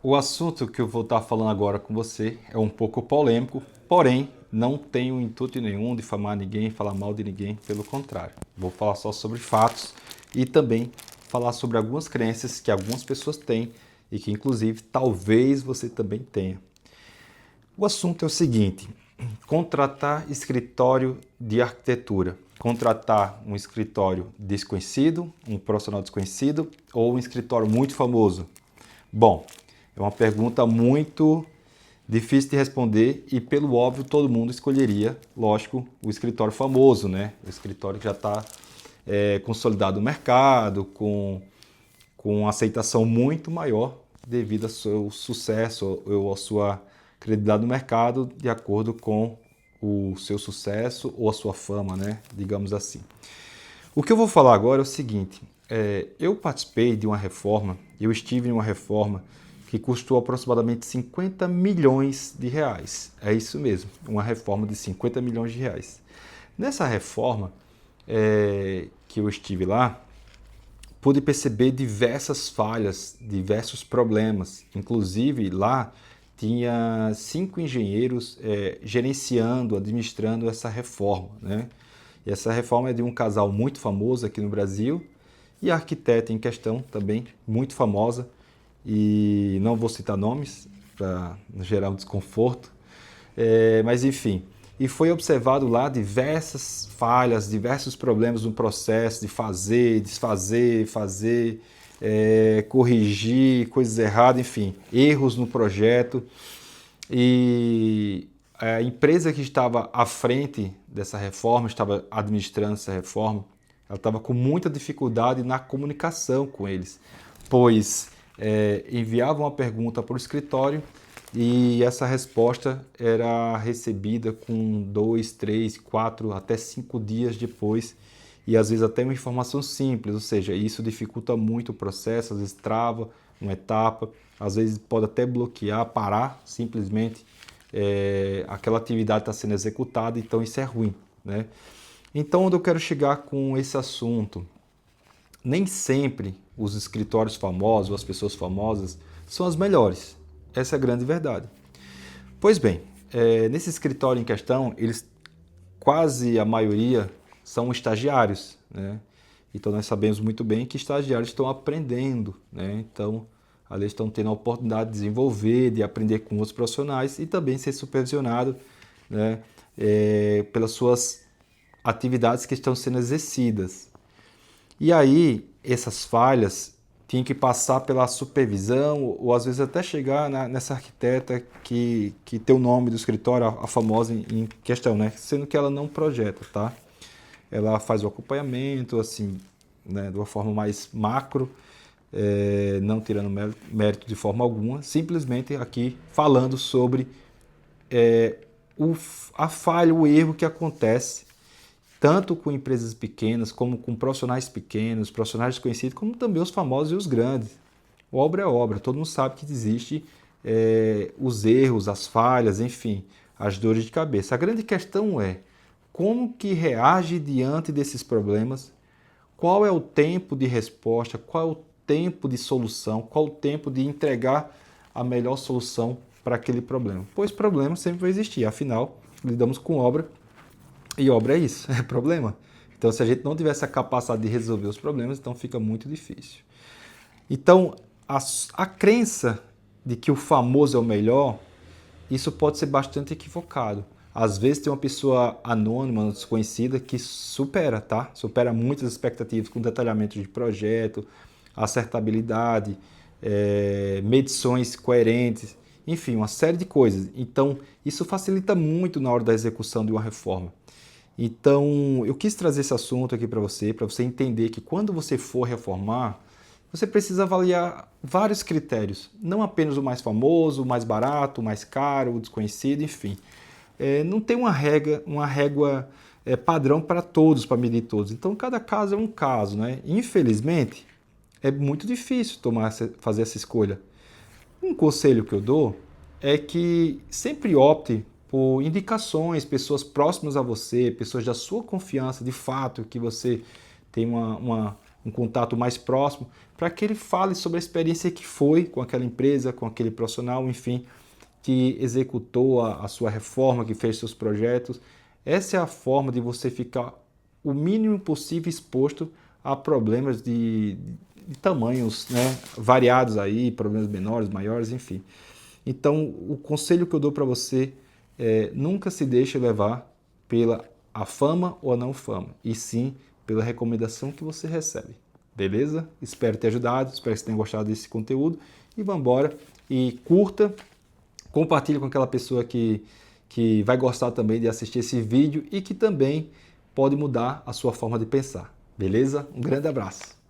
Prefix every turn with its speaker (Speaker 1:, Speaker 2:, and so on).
Speaker 1: O assunto que eu vou estar falando agora com você é um pouco polêmico, porém não tenho intuito nenhum de difamar ninguém, falar mal de ninguém, pelo contrário. Vou falar só sobre fatos e também falar sobre algumas crenças que algumas pessoas têm e que inclusive talvez você também tenha. O assunto é o seguinte: contratar escritório de arquitetura. Contratar um escritório desconhecido, um profissional desconhecido ou um escritório muito famoso? Bom, é uma pergunta muito difícil de responder e, pelo óbvio, todo mundo escolheria, lógico, o escritório famoso, né? O escritório que já está consolidado no mercado, com aceitação muito maior devido ao seu sucesso ou à sua credibilidade no mercado, de acordo com o seu sucesso ou a sua fama, né? Digamos assim. O que eu vou falar agora é o seguinte: eu participei de uma reforma, eu estive em uma reforma que custou aproximadamente 50 milhões de reais. É isso mesmo, uma reforma de 50 milhões de reais. Nessa reforma que eu estive lá, pude perceber diversas falhas, diversos problemas. Inclusive, lá tinha 5 engenheiros gerenciando, administrando essa reforma, né? E essa reforma é de um casal muito famoso aqui no Brasil e a arquiteta em questão também muito famosa. E não vou citar nomes para não gerar um desconforto, mas enfim. E foi observado lá diversas falhas, diversos problemas no processo de fazer, desfazer, fazer, corrigir coisas erradas, enfim, erros no projeto. E a empresa que estava à frente dessa reforma, estava administrando essa reforma, ela estava com muita dificuldade na comunicação com eles, pois enviava uma pergunta para o escritório e essa resposta era recebida com 2, 3, 4, até 5 dias depois, e às vezes até uma informação simples, ou seja, isso dificulta muito o processo, às vezes trava uma etapa, às vezes pode até bloquear, parar simplesmente aquela atividade está sendo executada, então isso é ruim, né? Então, onde eu quero chegar com esse assunto? Nem sempre os escritórios famosos, as pessoas famosas, são as melhores. Essa é a grande verdade. Pois bem, nesse escritório em questão, eles quase a maioria são estagiários, né? Então nós sabemos muito bem que estagiários estão aprendendo, né? Então ali estão tendo a oportunidade de desenvolver, de aprender com outros profissionais e também ser supervisionado, né? Pelas suas atividades que estão sendo exercidas. E aí, essas falhas tinham que passar pela supervisão, ou às vezes até chegar nessa arquiteta que tem o nome do escritório, a famosa em questão, né? Sendo que ela não projeta, tá? Ela faz o acompanhamento, assim, né, de uma forma mais macro, não tirando mérito de forma alguma, simplesmente aqui falando sobre é, a falha, o erro que acontece tanto com empresas pequenas, como com profissionais pequenos, profissionais desconhecidos, como também os famosos e os grandes. Obra é obra, todo mundo sabe que existe os erros, as falhas, enfim, as dores de cabeça. A grande questão é como que reage diante desses problemas, qual é o tempo de resposta, qual é o tempo de solução, qual o tempo de entregar a melhor solução para aquele problema. Pois problema sempre vai existir, afinal, lidamos com obra e obra é isso, é problema. Então, se a gente não tiver essa capacidade de resolver os problemas, então fica muito difícil. Então, a crença de que o famoso é o melhor, isso pode ser bastante equivocado. Às vezes tem uma pessoa anônima, desconhecida, que supera, tá? Supera muitas expectativas com detalhamento de projeto, acertabilidade, medições coerentes, enfim, uma série de coisas. Então, isso facilita muito na hora da execução de uma reforma. Então, eu quis trazer esse assunto aqui para você entender que quando você for reformar, você precisa avaliar vários critérios, não apenas o mais famoso, o mais barato, o mais caro, o desconhecido, enfim. Não tem uma régua padrão para todos, para medir todos. Então, cada caso é um caso, né? Infelizmente, é muito difícil fazer essa escolha. Um conselho que eu dou é que sempre opte por indicações, pessoas próximas a você, pessoas da sua confiança, de fato, que você tem um contato mais próximo, para que ele fale sobre a experiência que foi com aquela empresa, com aquele profissional, enfim, que executou a sua reforma, que fez seus projetos. Essa é a forma de você ficar o mínimo possível exposto a problemas de tamanhos, né, variados aí, problemas menores, maiores, enfim. Então, o conselho que eu dou para você é nunca se deixe levar pela a fama ou a não fama, e sim pela recomendação que você recebe. Beleza? Espero ter ajudado, espero que você tenha gostado desse conteúdo e vamos embora. E curta, compartilhe com aquela pessoa que vai gostar também de assistir esse vídeo e que também pode mudar a sua forma de pensar. Beleza? Um grande abraço!